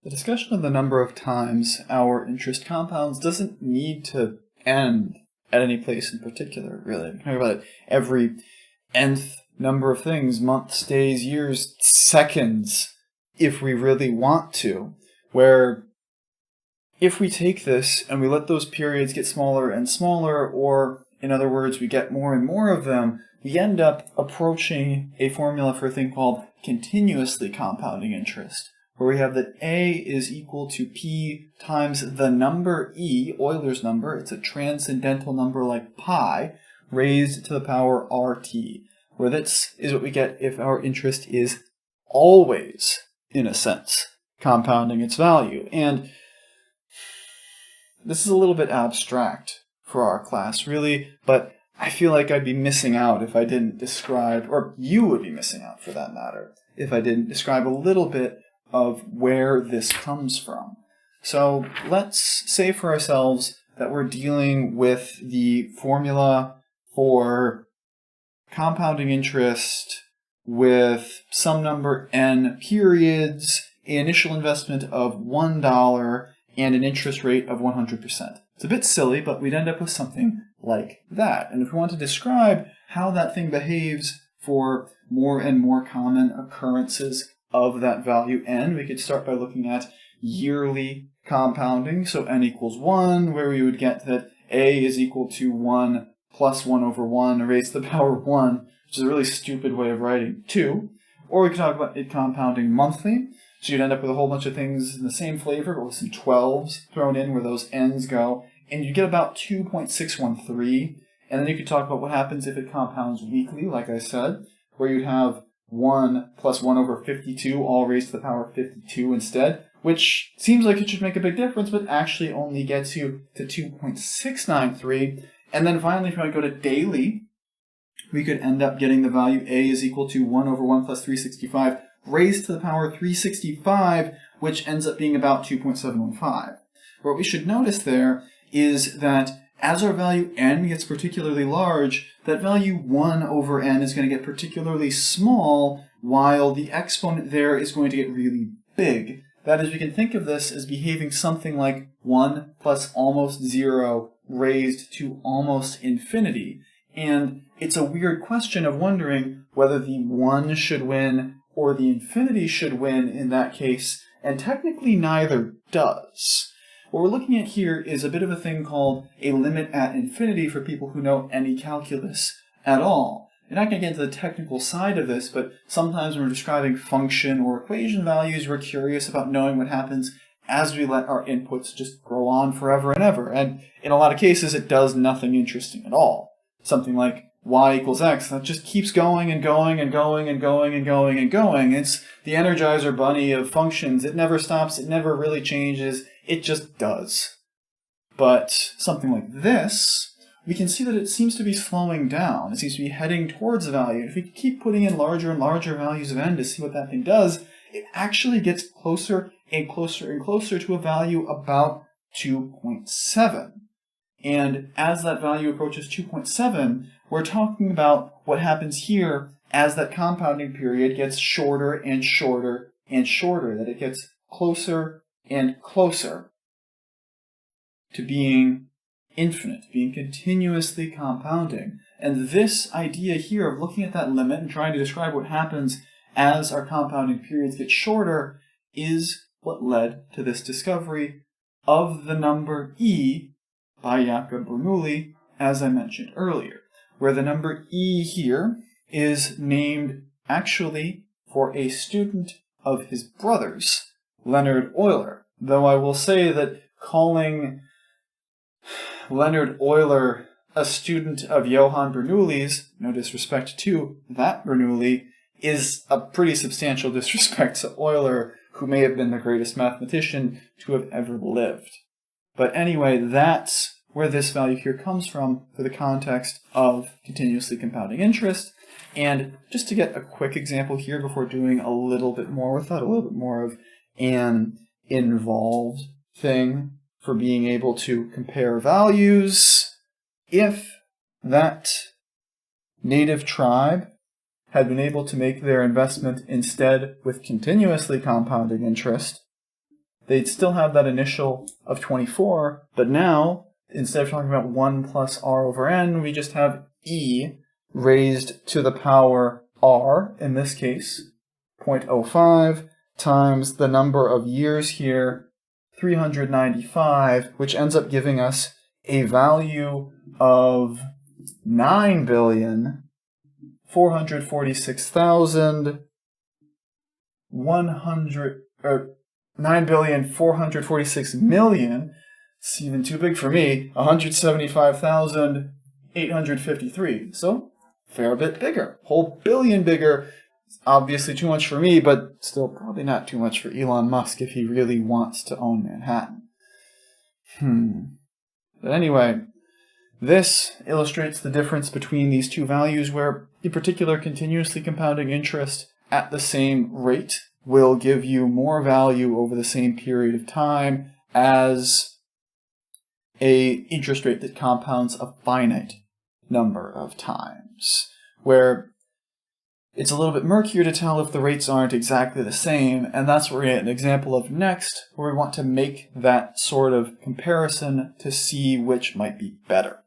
The discussion of the number of times our interest compounds doesn't need to end at any place in particular, really. We can talk about it every nth number of things, months, days, years, seconds, if we really want to, where if we take this and we let those periods get smaller and smaller, or in other words, we get more and more of them, we end up approaching a formula for a thing called continuously compounding interest, where we have that A is equal to P times the number E, Euler's number, it's a transcendental number like pi, raised to the power RT, where this is what we get if our interest is always, in a sense, compounding its value. And this is a little bit abstract for our class, really, but I feel like I'd be missing out if I didn't describe, or you would be missing out for that matter, if I didn't describe a little bit of where this comes from. So let's say for ourselves that we're dealing with the formula for compounding interest with some number n periods, an initial investment of $1, and an interest rate of 100%. It's a bit silly, but we'd end up with something like that. And if we want to describe how that thing behaves for more and more common occurrences of that value n, we could start by looking at yearly compounding, so n equals 1, where we would get that a is equal to 1 plus 1 over 1 raised to the power 1, which is a really stupid way of writing 2. Or we could talk about it compounding monthly, so you'd end up with a whole bunch of things in the same flavor, but with some 12s thrown in where those n's go, and you get about 2.613, and then you could talk about what happens if it compounds weekly, like I said, where you'd have 1 plus 1 over 52, all raised to the power 52 instead, which seems like it should make a big difference, but actually only gets you to 2.693. And then finally, if you want to go to daily, we could end up getting the value a is equal to 1 over 1 plus 365 raised to the power 365, which ends up being about 2.715. What we should notice there is that as our value n gets particularly large, that value 1 over n is going to get particularly small, while the exponent there is going to get really big. That is, we can think of this as behaving something like 1 plus almost 0 raised to almost infinity. And it's a weird question of wondering whether the 1 should win or the infinity should win in that case, and technically neither does. What we're looking at here is a bit of a thing called a limit at infinity for people who know any calculus at all. You're not going to get into the technical side of this, but sometimes when we're describing function or equation values, we're curious about knowing what happens as we let our inputs just grow on forever and ever. And in a lot of cases, it does nothing interesting at all. Something like y equals x, that just keeps going and going and going and going and going and going. It's the Energizer Bunny of functions. It never stops. It never really changes. It just does. But something like this, we can see that it seems to be slowing down. It seems to be heading towards a value. If we keep putting in larger and larger values of n to see what that thing does, it actually gets closer and closer and closer to a value about 2.7. And as that value approaches 2.7, we're talking about what happens here as that compounding period gets shorter and shorter and shorter, that it gets closer and closer to being infinite, being continuously compounding. And this idea here of looking at that limit and trying to describe what happens as our compounding periods get shorter is what led to this discovery of the number E by Jakob Bernoulli, as I mentioned earlier, where the number E here is named actually for a student of his brother's, Leonhard Euler. Though I will say that calling Leonhard Euler a student of Johann Bernoulli's, no disrespect to that Bernoulli, is a pretty substantial disrespect to Euler, who may have been the greatest mathematician to have ever lived. But anyway, that's where this value here comes from for the context of continuously compounding interest. And just to get a quick example here before doing a little bit more with that, a little bit more of an involved thing for being able to compare values. If that native tribe had been able to make their investment instead with continuously compounding interest, they'd still have that initial of 24, but now, instead of talking about 1 plus r over n, we just have e raised to the power r, in this case, 0.05, times the number of years here, 395, which ends up giving us a value of 9,446,000, it's even too big for me, 175,853. So, fair bit bigger, whole billion bigger. Obviously too much for me, but still probably not too much for Elon Musk if he really wants to own Manhattan. But anyway, this illustrates the difference between these two values where, in particular, continuously compounding interest at the same rate will give you more value over the same period of time as an interest rate that compounds a finite number of times, where it's a little bit murkier to tell if the rates aren't exactly the same, and that's what we're going to get an example of next, where we want to make that sort of comparison to see which might be better.